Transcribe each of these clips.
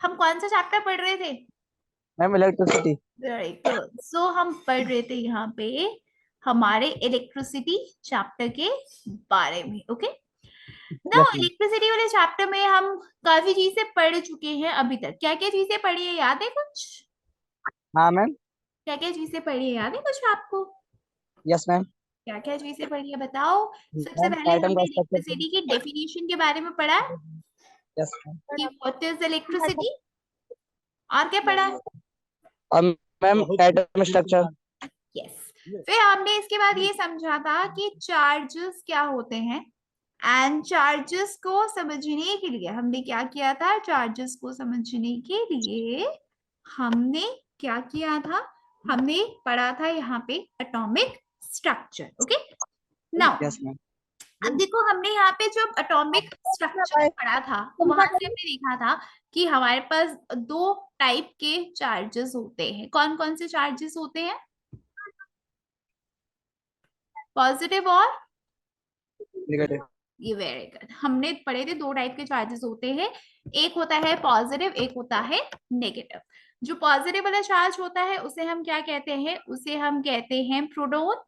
हम कौन सा चैप्टर पढ़ रहे थे? Ma'am electricity. Very good. So हम पढ़ रहे थे यहाँ पे हमारे इलेक्ट्रिसिटी चैप्टर के बारे में। ओके, ना यस मैम। इलेक्ट्रिसिटी वाले चैप्टर में हम काफी चीजें पढ़ चुके हैं अभी तक। क्या क्या चीजें पढ़ी है, याद है कुछ? हाँ मैम। क्या क्या चीजें पढ़ी है, याद है कुछ आपको? Yes ma'am. क्या क्या चीजें पढ़ी है बताओ। सबसे मैम पहले एटम हमने का स्ट्रक्चर। इलेक्ट्रिसिटी की डेफिनेशन के बारे में पढ़ा है यस कि मैम। What is electricity. और क्या पढ़ा है? और मैम एटम स्ट्रक्चर। यस। फिर हमने इसके बाद ये समझा था कि चार्जेस क्या होते हैं। एंड चार्जेस को समझने के लिए हमने क्या किया था? चार्जेस को समझने के लिए हमने क्या किया था? हमने पढ़ा था यहाँ पे atomic structure. Okay, now yes ma'am. अब देखो, हमने यहाँ पे जब एटॉमिक स्ट्रक्चर पढ़ा था तो वहां से हमने देखा था कि हमारे पास दो टाइप के चार्जेस होते हैं। कौन कौन से चार्जेस होते हैं? पॉजिटिव और नेगेटिव। ये वेरी गुड। हमने पढ़े थे दो टाइप के चार्जेस होते हैं, एक होता है पॉजिटिव, एक होता है नेगेटिव। जो पॉजिटिव वाला चार्ज होता है उसे हम क्या कहते हैं? उसे हम कहते हैं प्रोटॉन।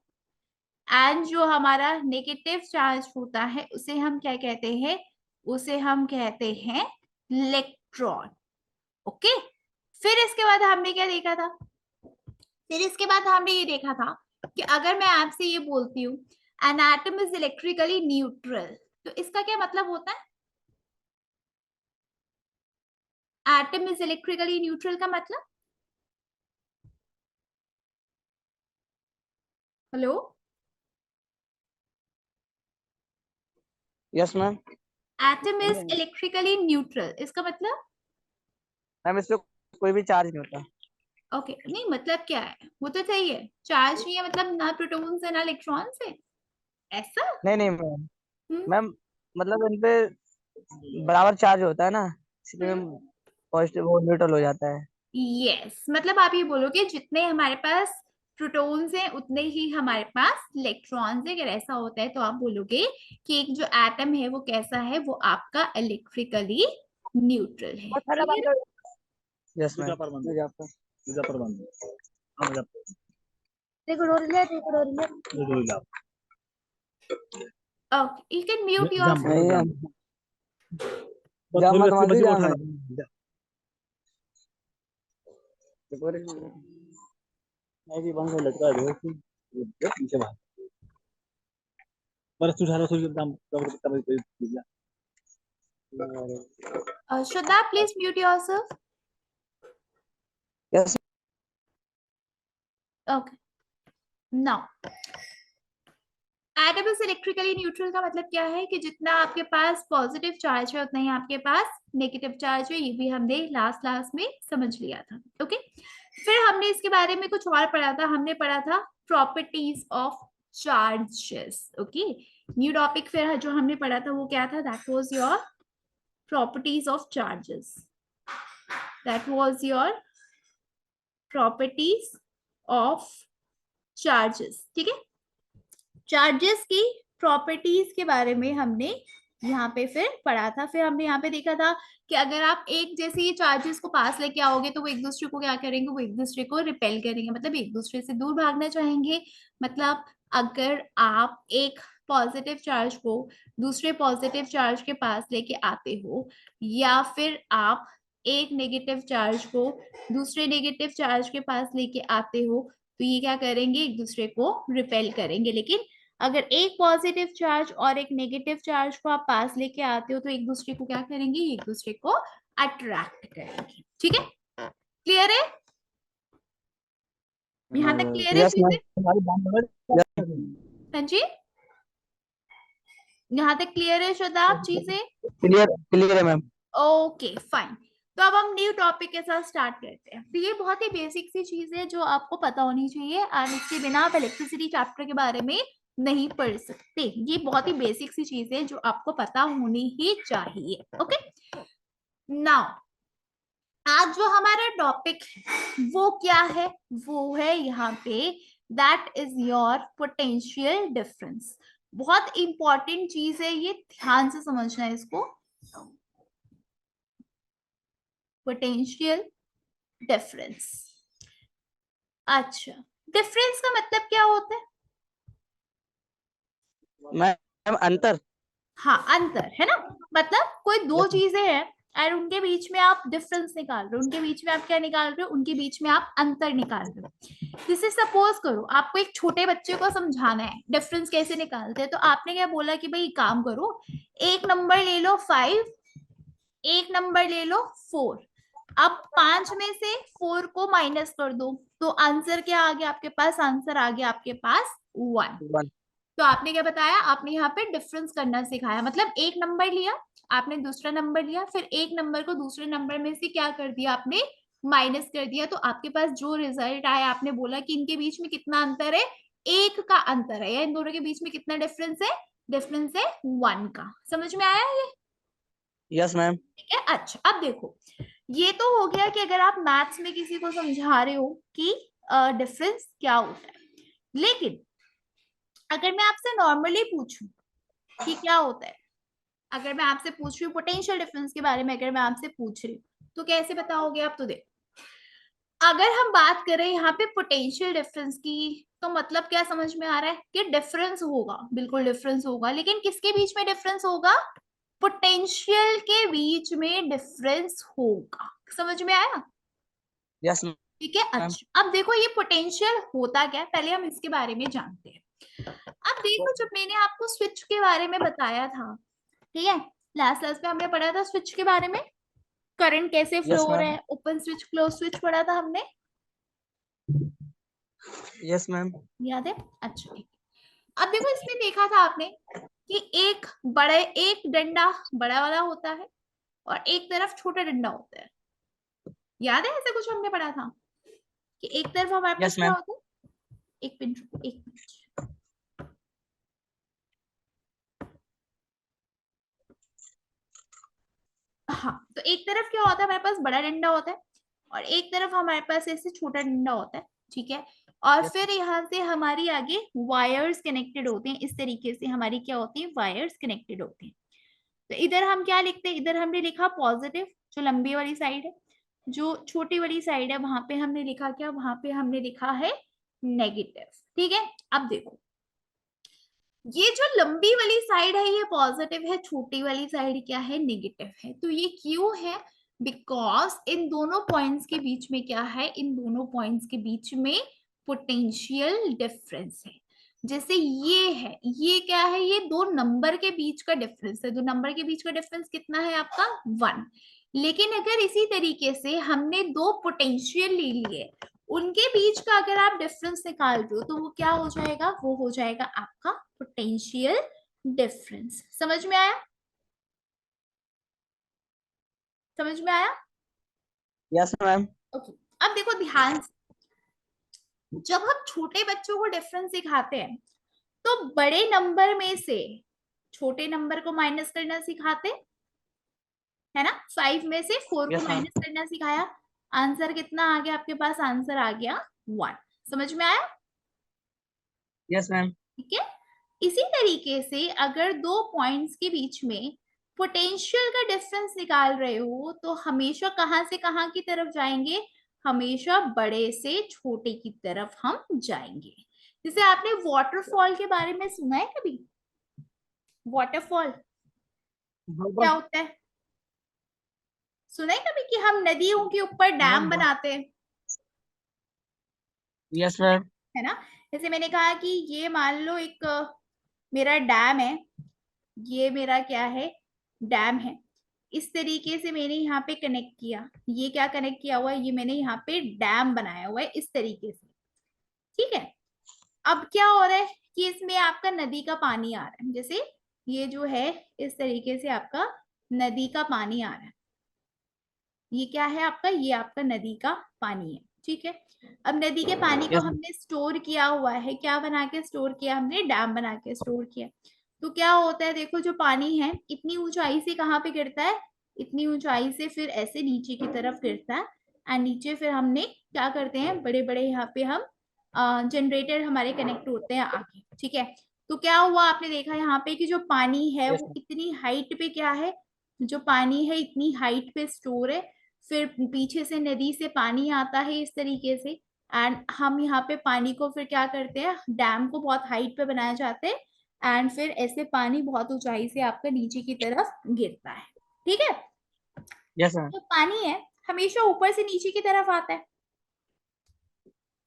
एंड जो हमारा नेगेटिव चार्ज होता है उसे हम क्या कहते हैं? उसे हम कहते हैं इलेक्ट्रॉन। ओके, फिर इसके बाद हमने क्या देखा था? फिर इसके बाद हमने ये देखा था कि अगर मैं आपसे ये बोलती हूँ an atom is electrically neutral, तो इसका क्या मतलब होता है? एटम इज इलेक्ट्रिकली न्यूट्रल का मतलब, hello? Yes ma'am. Atom is electrically neutral, इसका मतलब? मैम इसमें कोई भी चार्ज नहीं होता। ओके नहीं, मतलब क्या है? वो तो सही है, चार्ज नहीं है मतलब ना प्रोटॉन्स है ना इलेक्ट्रॉन्स है, ऐसा? नहीं नहीं मैम। हम्म मैम मतलब इन पे बराबर चार्ज होता है ना, इसलिए हम्म। मैम पॉजिटिव वो न्यूट्रल हो जाता है। यस, मतलब आप ये बोलोगे जितने हमारे पास प्रोटॉन्स हैं उतने ही हमारे पास इलेक्ट्रॉन्स है। अगर ऐसा होता है तो आप बोलोगे कि एक जो एटम है वो कैसा है? वो आपका इलेक्ट्रिकली न्यूट्रल है। Clear? Yes ma'am. Muzaffar. Okay, you can mute नहीं योरसेल्फ। जाम मत मारती जाम है। नहीं बंद हो लटका दो पीछे भाग। बरस 1800 के दाम कब दिया। Shraddha, please mute yourself. Yes okay, now atom is electrically neutral का मतलब क्या है? कि जितना आपके पास पॉजिटिव चार्ज है उतना ही आपके पास नेगेटिव चार्ज है। ये भी हमने लास्ट क्लास में समझ लिया था। ओके, फिर हमने इसके बारे में कुछ और पढ़ा था। हमने पढ़ा था properties of charges. Okay, new topic फिर जो हमने पढ़ा था वो क्या था? That was your properties of charges. That was your properties of charges. ठीक है, चार्जेस की प्रॉपर्टीज के बारे में हमने यहाँ पे फिर पढ़ा था। फिर हमने यहाँ पे देखा था कि अगर आप एक जैसे ये चार्जेस को पास लेके आओगे तो वो एक दूसरे को क्या करेंगे? वो एक दूसरे को रिपेल करेंगे, मतलब एक दूसरे से दूर भागना चाहेंगे। मतलब अगर आप एक पॉजिटिव चार्ज को दूसरे पॉजिटिव चार्ज के पास लेके आते हो, या फिर आप एक नेगेटिव चार्ज को दूसरे नेगेटिव चार्ज के पास लेके आते हो, तो ये क्या करेंगे? एक दूसरे को रिपेल करेंगे। लेकिन अगर एक पॉजिटिव चार्ज और एक नेगेटिव चार्ज को आप पास लेके आते हो तो एक दूसरे को क्या करेंगे? एक दूसरे को अट्रैक्ट करेंगे। ठीक है, क्लियर है? यहाँ तक क्लियर है यस चीजें? मैम। हाँ जी, यहाँ तक क्लियर है श्रद्धा आप चीजें? क्लियर क्लियर है मैम। Okay fine. तो अब हम न्यू टॉपिक के साथ स्टार्ट करते हैं। तो ये बहुत ही बेसिक सी चीज है जो आपको पता होनी चाहिए, और इसके बिना आप इलेक्ट्रिसिटी चैप्टर के बारे में नहीं पढ़ सकते। ये बहुत ही बेसिक सी चीज है जो आपको पता होनी ही चाहिए। ओके, नाउ आज जो हमारा टॉपिक है वो क्या है? वो है यहाँ पे that is your potential difference. बहुत इंपॉर्टेंट चीज है ये, ध्यान से समझना है इसको। Potential difference. अच्छा, डिफरेंस का मतलब क्या होता है? मैम अंतर। हाँ, अंतर है ना। मतलब कोई दो यस चीजें हैं और उनके बीच में आप डिफरेंस निकाल रहे हो, उनके बीच में आप क्या निकाल रहे हो, उनके बीच में आप अंतर निकाल रहे हो। जैसे सपोज करो आपको एक छोटे बच्चे को समझाना है डिफरेंस कैसे निकालते हैं, तो आपने क्या बोला कि भाई काम करो, एक नंबर ले लो 5, एक नंबर ले लो 4, अब 5 में से 4 को माइनस कर दो, तो आंसर क्या आ गया आपके पास? आंसर आ गया आपके पास 1। वन। तो आपने क्या बताया? आपने यहाँ पे डिफरेंस करना सिखाया, मतलब एक नंबर लिया, आपने दूसरा नंबर लिया, फिर एक नंबर को दूसरे नंबर में से क्या कर दिया आपने? माइनस कर दिया, तो आपके पास जो रिजल्ट आया, आपने बोला कि इनके बीच में कितना अंतर है? एक का अंतर है, या इन दोनों के बीच में कितना डिफरेंस है? डिफरेंस है 1 का। समझ में आया ये? Yes ma'am. ठीक है। अच्छा, अब देखो, ये तो हो गया कि अगर आप मैथ्स में किसी को समझा रहे हो कि डिफरेंस क्या होता है। लेकिन अगर मैं आपसे नॉर्मली पूछूं कि क्या होता है, अगर मैं आपसे पूछ रही हूँ पोटेंशियल डिफरेंस के बारे में, अगर मैं आपसे पूछ रही हूँ तो कैसे बताओगे आप? तो देखो, अगर हम बात करें यहाँ पे पोटेंशियल डिफरेंस की, तो मतलब क्या समझ में आ रहा है कि डिफरेंस होगा, बिल्कुल डिफरेंस होगा, लेकिन किसके बीच में डिफरेंस होगा? पोटेंशियल के बीच में डिफरेंस होगा। समझ में आया? यस ठीक है। मैम। अच्छा, अब देखो ये पोटेंशियल होता क्या है, पहले हम इसके बारे में जानते हैं। अब देखो, जब मैंने आपको स्विच के बारे में बताया था, ठीक है, लास्ट क्लास में हमने पढ़ा था स्विच के बारे में, करंट कैसे फ्लो यस हो रहा मैम। है, ओपन स्विच क्लोज स्विच पढ़ा था हमने, यस मैम। याद है? अच्छा, ठीक है। अब देखो, इसमें देखा था आपने कि एक डंडा बड़ा वाला होता है और एक तरफ छोटा डंडा होता है। याद है? ऐसा कुछ हमने पढ़ा था कि एक तरफ हमारे पास यस क्या मैम। होता है? एक मिनट रुको, एक मिनट। हाँ, तो एक तरफ क्या होता है? हमारे पास बड़ा डंडा होता है और एक तरफ हमारे पास ऐसे छोटा डंडा होता है, ठीक है। और यस फिर यहाँ से हमारी आगे वायर्स कनेक्टेड होते हैं, इस तरीके से हमारी क्या होती है? वायर्स कनेक्टेड होते हैं। तो इधर हम क्या लिखते हैं? इधर हमने लिखा पॉजिटिव, जो लंबी वाली साइड है, जो छोटी वाली साइड है वहां पे हमने लिखा क्या? वहां पे हमने लिखा है नेगेटिव। ठीक है। अब देखो, ये जो लंबी वाली साइड है ये पॉजिटिव है, छोटी वाली साइड क्या है? नेगेटिव है। तो ये क्यों है? बिकॉज इन दोनों पॉइंट्स के बीच में क्या है? इन दोनों पॉइंट्स के बीच में पोटेंशियल डिफरेंस है। जैसे ये है, ये क्या है? ये दो नंबर के बीच का डिफरेंस है। दो नंबर के बीच का डिफरेंस कितना है आपका? 1। लेकिन अगर इसी तरीके से हमने दो पोटेंशियल ले लिए, उनके बीच का अगर आप डिफरेंस निकाल रहे हो, तो वो क्या हो जाएगा? वो हो जाएगा आपका पोटेंशियल डिफरेंस। समझ में आया? समझ में आया? Yes ma'am. ओके। अब देखो ध्यान से, जब हम छोटे बच्चों को डिफरेंस सिखाते हैं, तो बड़े नंबर में से छोटे नंबर को माइनस करना सिखाते हैं, है ना? 5 में से 4 को यस मैम। माइनस करना सिखाया, आंसर कितना आ गया आपके पास? आंसर आ गया 1। समझ में आया? Yes ma'am. ठीक है। इसी तरीके से अगर दो पॉइंट्स के बीच में पोटेंशियल का डिफरेंस निकाल रहे हो, तो हमेशा कहां से कहां की तरफ जाएंगे? हमेशा बड़े से छोटे की तरफ हम जाएंगे। जैसे आपने वाटरफॉल के बारे में सुना है कभी? वाटरफॉल क्या होता है? सुना है कभी कि हम नदियों के ऊपर डैम मैम। बनाते हैं, यस मैम। है ना? जैसे मैंने कहा कि ये मान लो एक मेरा डैम है, ये मेरा क्या है? डैम है। इस तरीके से मैंने यहाँ पे कनेक्ट किया, ये क्या कनेक्ट किया हुआ है? ये मैंने यहाँ पे डैम बनाया हुआ है इस तरीके से। ठीक है। अब क्या हो रहा है कि इसमें आपका नदी का पानी आ रहा है, जैसे ये जो है इस तरीके से आपका नदी का पानी आ रहा है। ये क्या है आपका? ये आपका नदी का पानी है। ठीक है। अब नदी के पानी को यस हमने स्टोर किया हुआ है, क्या बना के स्टोर किया? हमने डैम बना के स्टोर किया। तो क्या होता है? देखो, जो पानी है इतनी ऊंचाई से कहाँ पे गिरता है? इतनी ऊंचाई से फिर ऐसे नीचे की तरफ गिरता है। एंड नीचे फिर हमने क्या करते हैं? बड़े बड़े यहाँ पे हम जनरेटर हमारे कनेक्ट होते हैं आगे। ठीक है। तो क्या हुआ? आपने देखा यहाँ पे कि जो पानी है यस वो इतनी हाइट पे क्या है? जो पानी है इतनी हाइट पे स्टोर है, फिर पीछे से नदी से पानी आता है इस तरीके से, एंड हम यहाँ पे पानी को फिर क्या करते हैं, डैम को बहुत हाइट पे बनाया जाता है, एंड फिर ऐसे पानी बहुत ऊंचाई से आपका नीचे की तरफ गिरता है। ठीक है, यस मैम। तो पानी है हमेशा ऊपर से नीचे की तरफ आता है।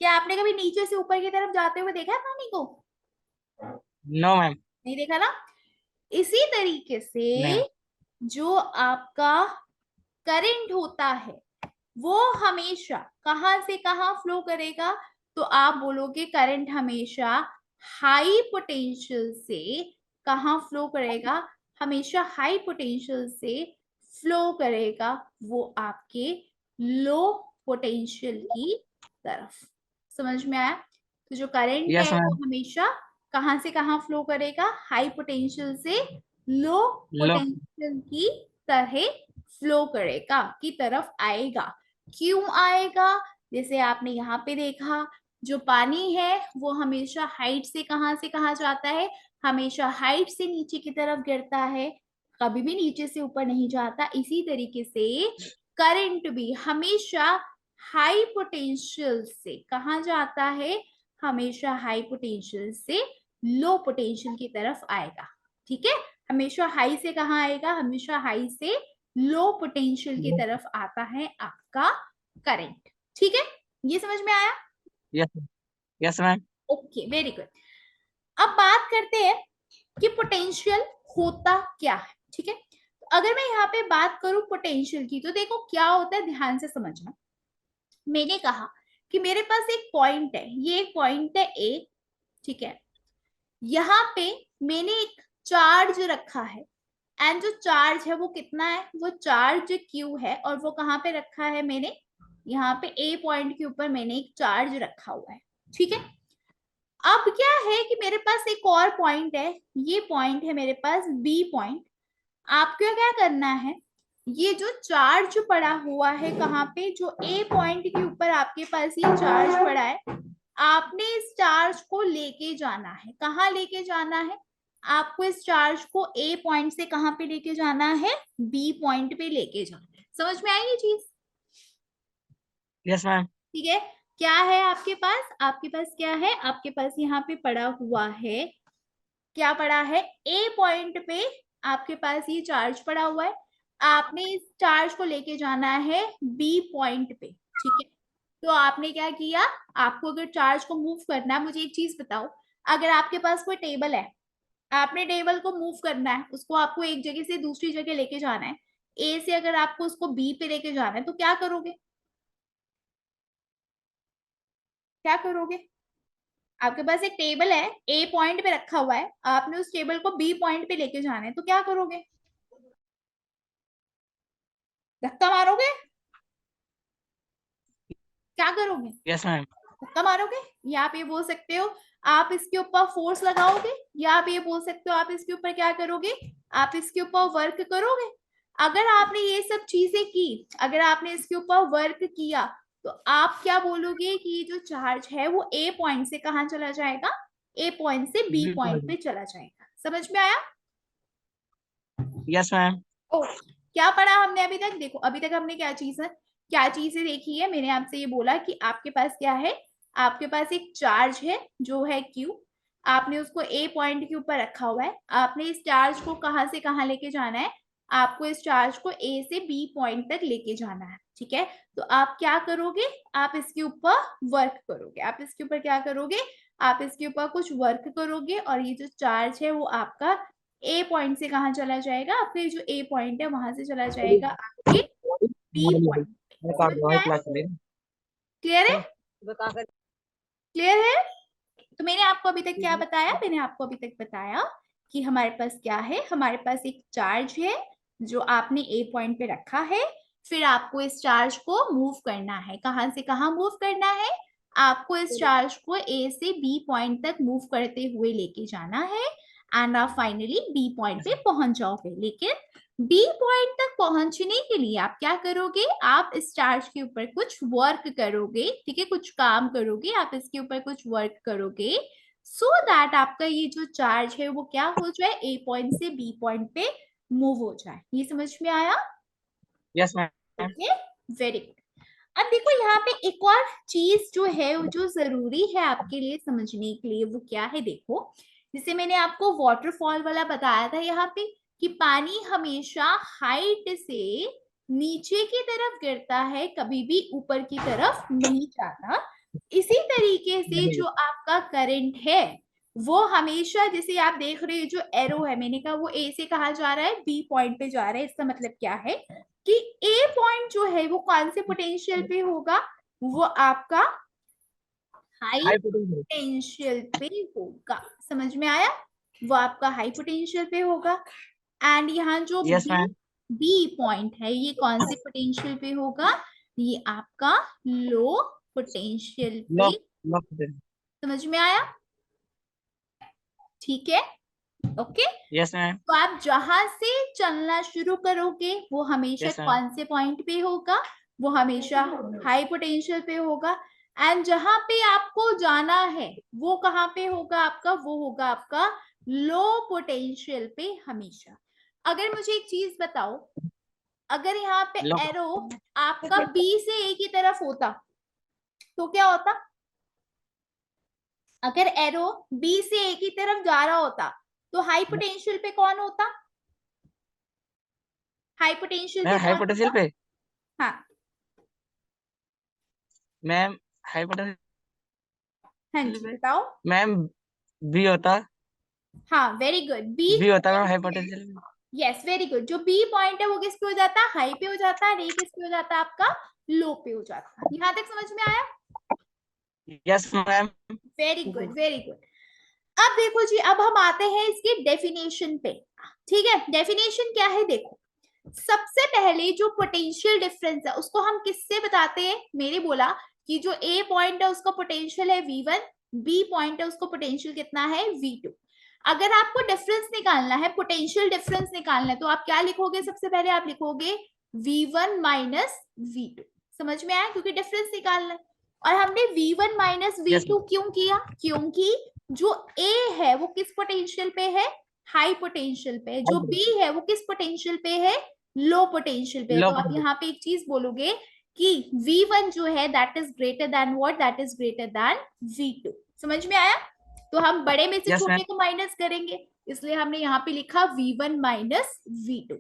क्या आपने कभी नीचे से ऊपर की तरफ जाते हुए देखा है पानी को? No ma'am. नहीं देखा ना। इसी तरीके नहीं। से जो आपका करंट होता है वो हमेशा कहां से कहां फ्लो करेगा, तो आप बोलोगे करंट हमेशा हाई पोटेंशियल से कहां फ्लो करेगा, हमेशा हाई पोटेंशियल से फ्लो करेगा वो आपके लो पोटेंशियल की तरफ। समझ में आया? तो जो करंट यस है वो मैम। हमेशा कहां से कहां फ्लो करेगा, हाई पोटेंशियल से लो लो। पोटेंशियल की तरह फ्लो करेगा, की तरफ आएगा। क्यों आएगा? जैसे आपने यहाँ पे देखा, जो पानी है वो हमेशा हाइट से कहां जाता है, हमेशा हाइट से नीचे की तरफ गिरता है, कभी भी नीचे से ऊपर नहीं जाता। इसी तरीके से करंट भी हमेशा हाई पोटेंशियल से कहा जाता है, हमेशा हाई पोटेंशियल से लो पोटेंशियल की तरफ आएगा। ठीक है, हमेशा हाई से कहा आएगा, हमेशा हाई से लो पोटेंशियल की तरफ आता है आपका करंट। ठीक है, ये समझ में आया? Yes. Yes ma'am. Okay, very good. अब बात करते हैं कि पोटेंशियल होता क्या है। ठीक है, तो अगर मैं यहाँ पे बात करूं पोटेंशियल की, तो देखो क्या होता है, ध्यान से समझना। मैंने कहा कि मेरे पास एक पॉइंट है, ये एक पॉइंट है ए। ठीक है, यहाँ पे मैंने एक चार्ज रखा है, एंड जो चार्ज है वो कितना है, वो चार्ज क्यू है, और वो कहाँ पे रखा है मैंने, यहाँ पे ए पॉइंट के ऊपर मैंने एक चार्ज रखा हुआ है। ठीक है, अब क्या है कि मेरे पास एक और पॉइंट है, ये पॉइंट है मेरे पास बी पॉइंट। आपको क्या करना है, ये जो चार्ज पड़ा हुआ है कहाँ पे, जो ए पॉइंट के ऊपर आपके पास ये चार्ज पड़ा है, आपने इस चार्ज को लेके जाना है। कहाँ लेके जाना है? आपको इस चार्ज को ए पॉइंट से कहाँ पे लेके जाना है, बी पॉइंट पे लेके जाना है। समझ में आई ये चीज? Yes ma'am. ठीक है, क्या है आपके पास, आपके पास क्या है, आपके पास यहाँ पे पड़ा हुआ है, क्या पड़ा है, ए पॉइंट पे आपके पास ये चार्ज पड़ा हुआ है, आपने इस चार्ज को लेके जाना है बी पॉइंट पे। ठीक है, तो आपने क्या किया, आपको अगर चार्ज को मूव करना है, मुझे एक चीज बताओ, अगर आपके पास कोई टेबल है, आपने टेबल को मूव करना है, उसको आपको एक जगह से दूसरी जगह लेके जाना है, ए से अगर आपको उसको बी पे लेके जाना है, तो क्या करोगे, क्या करोगे? आपके पास एक टेबल है, ए पॉइंट पे रखा हुआ है, आपने उस टेबल को बी पॉइंट पे लेके जाना है, तो क्या करोगे? धक्का मारोगे? क्या करोगे? Yes ma'am. धक्का मारोगे, या आप ये बोल सकते हो आप इसके ऊपर फोर्स लगाओगे, या आप ये बोल सकते हो आप इसके ऊपर क्या करोगे, आप इसके ऊपर वर्क करोगे। अगर आपने ये सब चीजें की, अगर आपने इसके ऊपर वर्क किया, तो आप क्या बोलोगे कि ये जो चार्ज है वो ए पॉइंट से कहाँ चला जाएगा, ए पॉइंट से बी पॉइंट पे चला जाएगा। समझ में आया? Yes ma'am. ओ, क्या पढ़ा हमने अभी तक? देखो अभी तक हमने क्या चीजें देखी है। मैंने आपसे ये बोला कि आपके पास क्या है, आपके पास एक चार्ज है जो है क्यू, आपने उसको ए पॉइंट के ऊपर रखा हुआ है, आपने इस चार्ज को कहाँ से कहाँ लेके जाना है, आपको इस चार्ज को ए से बी पॉइंट तक लेके जाना है। ठीक है, तो आप क्या करोगे, आप इसके ऊपर वर्क करोगे, आप इसके ऊपर क्या करोगे, आप इसके ऊपर कुछ वर्क करोगे, और ये जो चार्ज है वो आपका ए पॉइंट से कहाँ चला जाएगा, आपके जो ए पॉइंट है वहां से चला जाएगा आपके बी पॉइंट पे। समझ में आया? क्लियर है? क्लियर है? तो मैंने आपको अभी तक क्या बताया, मैंने आपको अभी तक बताया कि हमारे पास क्या है, हमारे पास एक चार्ज है जो आपने ए पॉइंट पे रखा है, फिर आपको इस चार्ज को मूव करना है, कहाँ से कहाँ मूव करना है, आपको इस चार्ज को ए से बी पॉइंट तक मूव करते हुए लेके जाना है, एंड आप फाइनली बी पॉइंट पे पहुंच जाओगे। लेकिन बी पॉइंट तक पहुंचने के लिए आप क्या करोगे, आप इस चार्ज के ऊपर कुछ वर्क करोगे। ठीक है, कुछ काम करोगे, आप इसके ऊपर कुछ वर्क करोगे, सो दैट आपका ये जो चार्ज है वो क्या हो जाए, ए पॉइंट से बी पॉइंट पे मूव हो जाए। ये समझ में आया? Yes ma'am. Okay, very good. अब देखो यहाँ पे एक और चीज जो है जो जरूरी है आपके लिए समझने के लिए, वो क्या है देखो। जैसे मैंने आपको वाटरफॉल वाला बताया था यहाँ पे कि पानी हमेशा हाइट से नीचे की तरफ गिरता है, कभी भी ऊपर की तरफ नहीं जाता। इसी तरीके से जो आपका करंट है वो हमेशा, जैसे आप देख रहे हो जो एरो है, मैंने कहा वो ए से कहा जा रहा है बी पॉइंट पे जा रहा है, इसका मतलब क्या है कि ए पॉइंट जो है वो कौन से पोटेंशियल पे होगा, वो आपका हाई हाई पोटेंशियल। पोटेंशियल पे होगा। समझ में आया? वो आपका हाई पोटेंशियल पे होगा। एंड यहाँ जो yes B ma'am. B point है ये कौन से पोटेंशियल पे होगा, ये आपका लो पोटेंशियल लो पे। Low potential. समझ में आया? ठीक है, ओके। Yes ma'am. तो आप जहां से चलना शुरू करोगे वो हमेशा यस मैम। कौन से पॉइंट पे होगा, वो हमेशा हाई पोटेंशियल पे होगा। एंड जहां पे आपको जाना है वो कहाँ पे होगा आपका, वो होगा आपका लो पोटेंशियल पे हमेशा। अगर मुझे एक चीज बताओ, अगर यहाँ पे लो। एरो आपका बी से ए की तरफ होता तो क्या होता? अगर एरो बी से ए की तरफ जा रहा होता तो हाई पोटेंशियल पे कौन होता? हाई पोटेंशियल पे मैम हाई कौन पोटेंशियल होता? पे। हाँ, मैम हाई पोटेंशियल हाँ जी पे। बताओ। मैम बी होता। हाँ, वेरी गुड, बी बी जो होता मैम हाई पॉइंट है। पोटेंशियल पे। Yes, very good. जो बी पॉइंट है वो किस पे हो जाता है? हाई पे हो जाता है। ए किस पे हो जाता है आपका? लो पे हो जाता है। यहाँ तक समझ में आया? Yes ma'am. Very good, very good. अब देखो जी, अब हम आते हैं इसकी डेफिनेशन पे। ठीक है, डेफिनेशन क्या है देखो। सबसे पहले जो पोटेंशियल डिफरेंस है उसको हम किससे बताते हैं? मेरे बोला कि जो ए पॉइंट है उसका पोटेंशियल है V1, बी पॉइंट है उसको पोटेंशियल कितना है V2। अगर आपको डिफरेंस निकालना है, पोटेंशियल डिफरेंस निकालना है, तो आप क्या लिखोगे? सबसे पहले आप लिखोगे V1 माइनस V2। समझ में आया? क्योंकि डिफरेंस निकालना है। और हमने V1 माइनस यस V2 क्यों किया? क्योंकि जो A है वो किस पोटेंशियल पे है? हाई पोटेंशियल पे। जो मैम। B है वो किस पोटेंशियल पे है? लो पोटेंशियल पे। लो तो आप पोटेंशियल। यहाँ पे एक चीज बोलोगे कि V1 जो है that is greater than what? That is greater than V2। समझ में आया? तो हम बड़े में से यस मैम। छोटे को माइनस करेंगे, इसलिए हमने यहाँ पे लिखा V1 माइनस V2।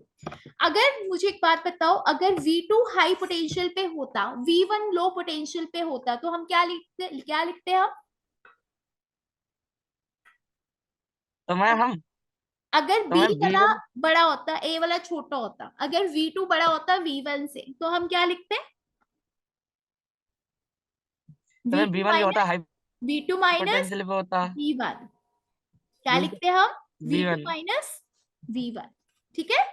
अगर मुझे एक बात बताओ, अगर V2 हाई पोटेंशियल पे होता, V1 लो पोटेंशियल पे होता, तो हम क्या लिखते हम? तो मैम हम अगर तो B मैम बी वाला वन। बड़ा होता, A वाला छोटा होता, अगर V2 बड़ा होता V1 से, तो हम क्या लिखते? तो मैम बी V2 वन जो होता है minus high V2 minus potential पे होता है। V1। क्या लिखते हम? B V2 one. Minus V1। ठीक है,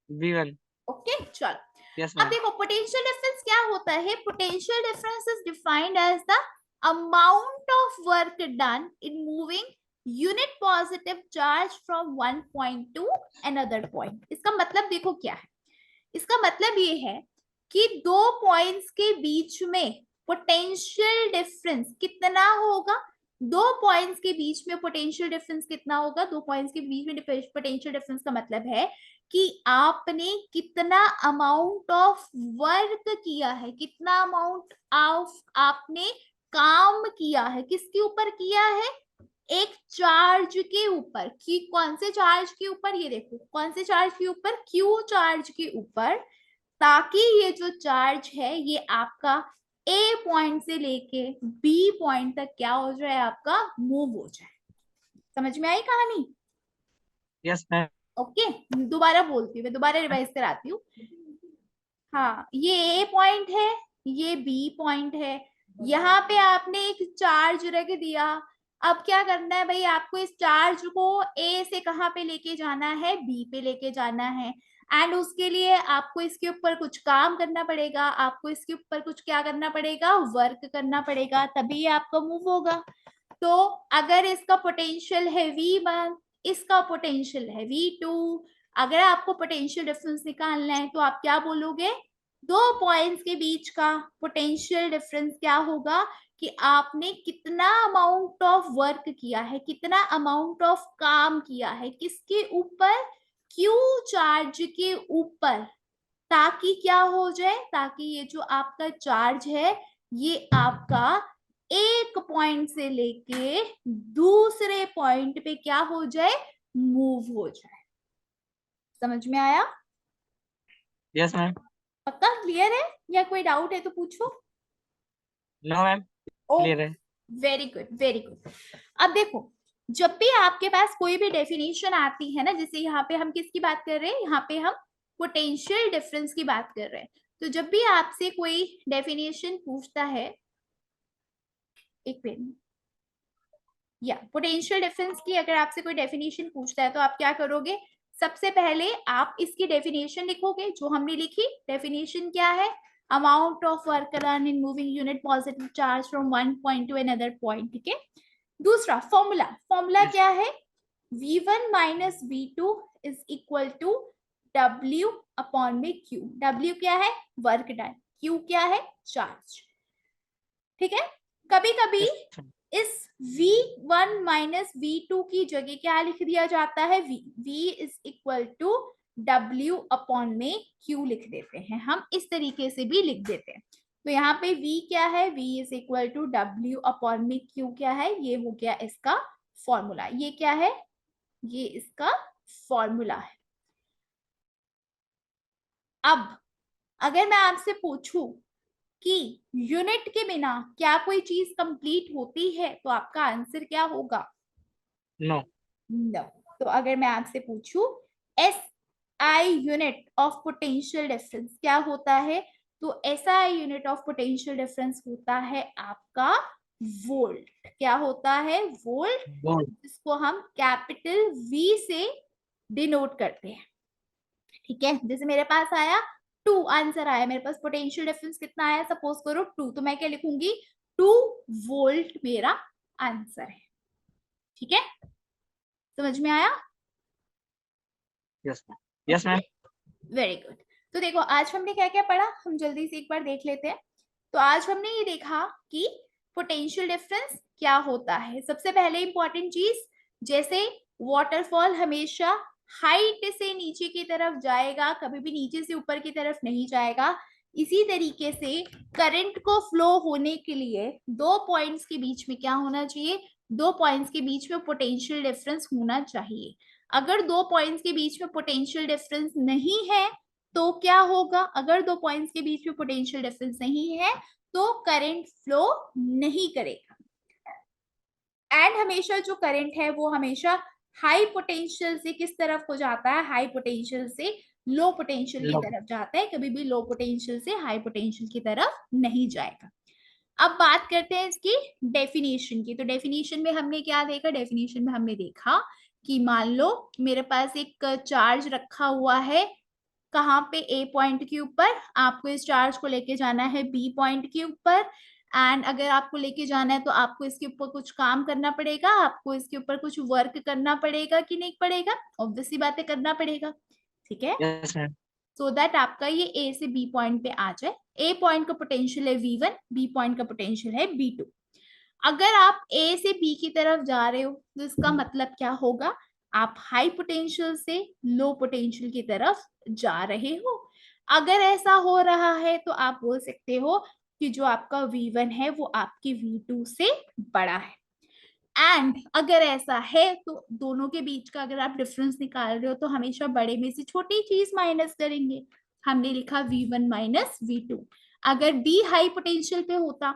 बी वन। ओके चलो। यस अब मैम। देखो पोटेंशियल डिफरेंस क्या होता है। Potential difference is defined as the amount of work done in moving unit positive charge from one point to another point. इसका मतलब देखो क्या है। इसका मतलब ये है कि दो पॉइंट्स के बीच में पोटेंशियल डिफरेंस कितना होगा। दो पॉइंट्स के बीच में पोटेंशियल डिफरेंस कितना होगा? दो पॉइंट्स के बीच में पोटेंशियल डिफरेंस का मतलब है कि आपने कितना अमाउंट ऑफ वर्क किया है, कितना अमाउंट ऑफ आपने काम किया है। किसके ऊपर किया है? एक चार्ज के ऊपर। कि कौन से चार्ज के ऊपर? ये देखो कौन से चार्ज के ऊपर? क्यू चार्ज के ऊपर। ताकि ये जो चार्ज है ये आपका ए पॉइंट से लेके बी पॉइंट तक क्या हो जाए? आपका मूव हो जाए। समझ में आई कहानी? Yes ma'am. ओके, दोबारा बोलती हूँ मैं, दोबारा रिवाइज कराती हूँ। हाँ, ये ए पॉइंट है, ये बी पॉइंट है। यहाँ पे आपने एक चार्ज रख दिया। अब क्या करना है भाई? आपको इस चार्ज को ए से कहाँ पे लेके जाना है? बी पे लेके जाना है। एंड उसके लिए आपको इसके ऊपर कुछ काम करना पड़ेगा। आपको इसके ऊपर कुछ क्या करना पड़ेगा? वर्क करना पड़ेगा, तभी ये आपका मूव होगा। तो अगर इसका पोटेंशियल है V1, इसका पोटेंशियल है V2, अगर आपको पोटेंशियल डिफरेंस निकालना है तो आप क्या बोलोगे? दो पॉइंट्स के बीच का पोटेंशियल डिफरेंस क्या होगा कि आपने कितना अमाउंट ऑफ वर्क किया है, कितना अमाउंट ऑफ काम किया है, किसके ऊपर? क्यू चार्ज के ऊपर। ताकि क्या हो जाए, ताकि ये जो आपका चार्ज है ये आपका एक पॉइंट से लेके दूसरे पॉइंट पे क्या हो जाए, मूव हो जाए। समझ में आया? Yes ma'am. पक्का क्लियर है, या कोई डाउट है तो पूछो। नो मैम, ओ, क्लियर है। Very good very good. अब देखो, जब भी आपके पास कोई भी डेफिनेशन आती है ना, जैसे यहाँ पे हम किसकी बात कर रहे हैं, यहाँ पे हम पोटेंशियल डिफरेंस की बात कर रहे हैं। तो जब भी आपसे कोई डेफिनेशन पूछता है, एक मिनट, या पोटेंशियल डिफरेंस की अगर आपसे कोई डेफिनेशन पूछता है तो आप क्या करोगे, सबसे पहले आप इसकी डेफिनेशन लिखोगे जो हमने लिखी। डेफिनेशन क्या है, amount of work done in moving unit positive charge from one point to another point. ठीक है, दूसरा फॉर्मूला, फॉर्मूला यस। क्या है, v1 minus v2 is equal to w upon में q। w क्या है, वर्क डन, q क्या है, चार्ज। ठीक है, कभी कभी यस। इस v1 माइनस v2 की जगह क्या लिख दिया जाता है, v is equal to w upon में q लिख देते हैं, हम इस तरीके से भी लिख देते हैं। तो यहाँ पे v क्या है, v is equal to w upon में q क्या है, ये हो गया इसका फॉर्मूला। ये क्या है, ये इसका फॉर्मूला है। अब अगर मैं आपसे पूछूं कि यूनिट के बिना क्या कोई चीज कंप्लीट होती है, तो आपका आंसर क्या होगा, नो। नो। तो अगर मैं आपसे पूछूं S I unit of potential difference क्या होता है, तो S I unit of potential difference होता है आपका वोल्ट। क्या होता है, वोल्ट, बोल। जिसको हम कैपिटल वी से डिनोट करते हैं। ठीक है, जैसे मेरे पास आया 2 आंसर आया, मेरे पास पोटेंशियल डिफरेंस कितना आया, सपोज करो 2, तो मैं क्या लिखूंगी, 2 वोल्ट मेरा आंसर है। ठीक है, समझ में आया? Yes ma'am. Yes ma'am. Very good. तो देखो आज हमने क्या क्या पढ़ा, हम जल्दी से एक बार देख लेते हैं। तो आज हमने ये देखा कि पोटेंशियल डिफरेंस क्या होता है। सबसे पहले इंपॉर्टेंट चीज, जैसे वाटरफॉल हमेशा हाइट से नीचे की तरफ जाएगा, कभी भी नीचे से ऊपर की तरफ नहीं जाएगा। इसी तरीके से करंट को फ्लो होने के लिए दो पॉइंट्स के बीच में क्या होना चाहिए, दो पॉइंट्स के बीच में पोटेंशियल डिफरेंस होना चाहिए। अगर दो पॉइंट्स के बीच में पोटेंशियल डिफरेंस नहीं है तो क्या होगा, अगर दो पॉइंट्स के बीच में पोटेंशियल डिफरेंस नहीं है तो करंट फ्लो नहीं करेगा। एंड हमेशा जो करंट है वो हमेशा हाई पोटेंशियल से किस तरफ हो जाता है, हाई पोटेंशियल से लो पोटेंशियल की लो। तरफ जाता है, कभी भी लो पोटेंशियल से हाई पोटेंशियल की तरफ नहीं जाएगा। अब बात करते हैं इसकी डेफिनेशन की। तो डेफिनेशन में हमने क्या देखा, डेफिनेशन में हमने देखा कि मान लो मेरे पास एक चार्ज रखा हुआ है, कहाँ पे, ए पॉइंट के ऊपर, आपको इस चार्ज को लेके जाना है बी पॉइंट के ऊपर। एंड अगर आपको लेके जाना है तो आपको इसके ऊपर कुछ काम करना पड़ेगा, आपको इसके ऊपर कुछ वर्क करना पड़ेगा कि नहीं पड़ेगा, ऑब्वियसली बातें करना पड़ेगा। ठीक है, यस मैम। सो दैट आपका ये ए से बी पॉइंट पे आ जाए। ए पॉइंट का पोटेंशियल है v1, बी पॉइंट का पोटेंशियल है v2। अगर आप ए से बी की तरफ जा रहे हो तो इसका मतलब क्या होगा, आप हाई पोटेंशियल से लो पोटेंशियल की तरफ जा रहे हो। अगर ऐसा हो रहा है तो आप बोल सकते हो कि जो आपका v1 है वो आपकी v2 से बड़ा है। एंड अगर ऐसा है तो दोनों के बीच का अगर आप डिफरेंस निकाल रहे हो तो हमेशा बड़े में से छोटी चीज माइनस करेंगे। हमने लिखा v1 माइनस v2। अगर b हाई पोटेंशियल पे होता,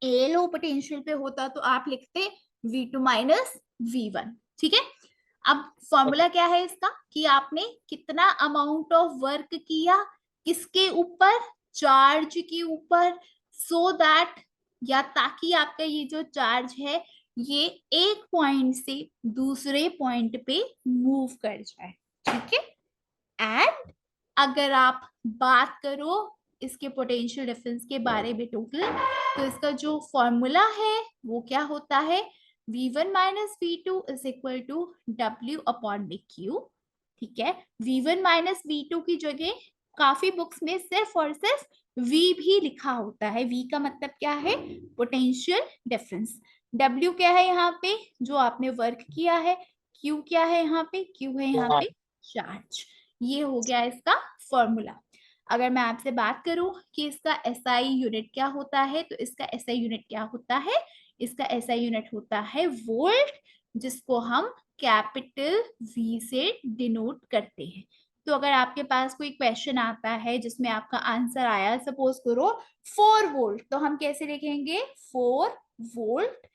ए लो पोटेंशियल पे होता, तो आप लिखते v2 माइनस v1। ठीक है, अब फॉर्मूला क्या है इसका, कि आपने कितना अमाउंट ऑफ वर्क किया, किसके ऊपर, चार्ज के ऊपर, सो दैट, या ताकि आपका ये जो चार्ज है ये एक पॉइंट से दूसरे पॉइंट पे मूव कर जाए। ठीक है, एंड अगर आप बात करो इसके पोटेंशियल डिफरेंस के बारे में टोटल, तो इसका जो फॉर्मूला है वो क्या होता है, v1 minus v2 is equal to w upon में q। ठीक है, v1 माइनस v2 की जगह काफी बुक्स में सिर्फ और सिर्फ v भी लिखा होता है। v का मतलब क्या है, पोटेंशियल डिफरेंस। w क्या है यहाँ पे, जो आपने वर्क किया है। q क्या है यहाँ पे, q है यहाँ पे चार्ज। ये हो गया इसका फॉर्मूला। अगर मैं आपसे बात करूं कि इसका एसआई यूनिट क्या होता है, तो इसका एसआई यूनिट क्या होता है? इसका एसआई यूनिट होता है वोल्ट, जिसको हम कैपिटल वी से डिनोट करते हैं। तो अगर आपके पास कोई क्वेश्चन आता है जिसमें आपका आंसर आया सपोज करो 4 वोल्ट, तो हम कैसे लिखेंगे? 4 वोल्ट।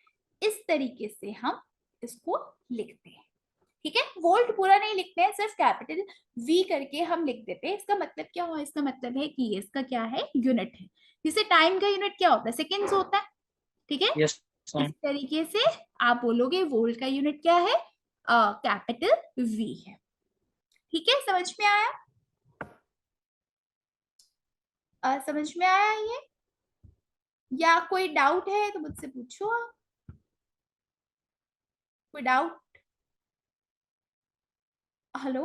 इस तरीके से हम इसको लिखते हैं। ठीक है, वोल्ट पूरा नहीं लिखते हैं, सिर्फ कैपिटल वी करके हम लिख देते हैं। इसका मतलब क्या हुआ? इसका मतलब है कि ये इसका क्या है? यूनिट है। जैसे टाइम का यूनिट क्या होता है? सेकेंड्स होता है। ठीक है, यस इस मैम। तरीके से आप बोलोगे वोल्ट का यूनिट क्या है? कैपिटल वी है। ठीक है, समझ में आया? समझ में आया ये? या कोई डाउट है तो मुझसे पूछो आप। कोई डाउट? हेलो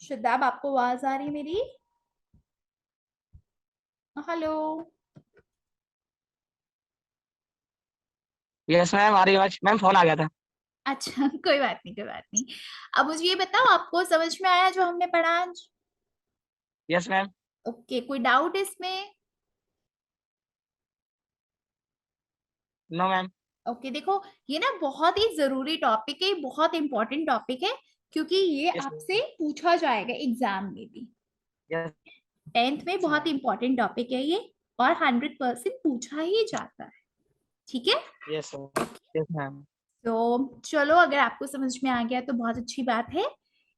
शुदाब, आपको आवाज आ रही है मेरी? हेलो। यस मैम, आ रही है आवाज मैम, फोन आ गया था। अच्छा कोई बात नहीं, कोई बात नहीं। अब मुझे ये बताओ, आपको समझ में आया जो हमने पढ़ा आज? Yes ma'am. ओके, कोई डाउट इसमें? No ma'am. ओके, देखो ये ना बहुत ही जरूरी टॉपिक है, बहुत इंपॉर्टेंट टॉपिक है, क्योंकि ये यस आपसे पूछा जाएगा एग्जाम में भी। यस 10th में बहुत मैम। इंपॉर्टेंट टॉपिक है ये, और 100% पूछा ही जाता है। ठीक है, यस यस मैम। तो चलो, अगर आपको समझ में आ गया तो बहुत अच्छी बात है।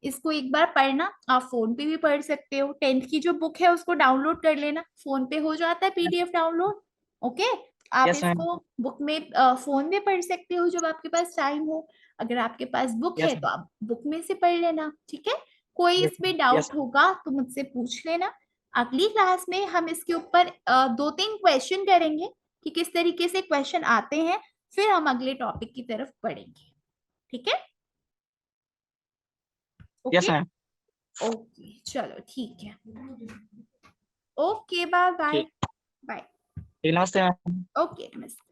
इसको एक बार पढ़ना, आप फोन पे भी पढ़ सकते हो। 10th की जो बुक है उसको डाउनलोड कर लेना, फोन पे हो जाता है पीडीएफ डाउनलोड। ओके, आप यस मैम। इसको बुक में फोन में पढ़ सकते हो जब आपके पास टाइम हो। अगर आपके पास बुक है यस तो आप बुक में से पढ़ लेना। ठीक है, कोई यस इसमें यस डाउट होगा तो मुझसे पूछ लेना। अगली क्लास में हम इसके ऊपर 2-3 क्वेश्चन करेंगे कि किस तरीके से क्वेश्चन आते हैं, फिर हम अगले टॉपिक की तरफ बढ़ेंगे। ठीक है, ओके। Yes ma'am. ओके चलो ठीक है। Okay, bye bye. ठीक बाय। ठीक, नमस्ते मैम। ओके, नमस्ते।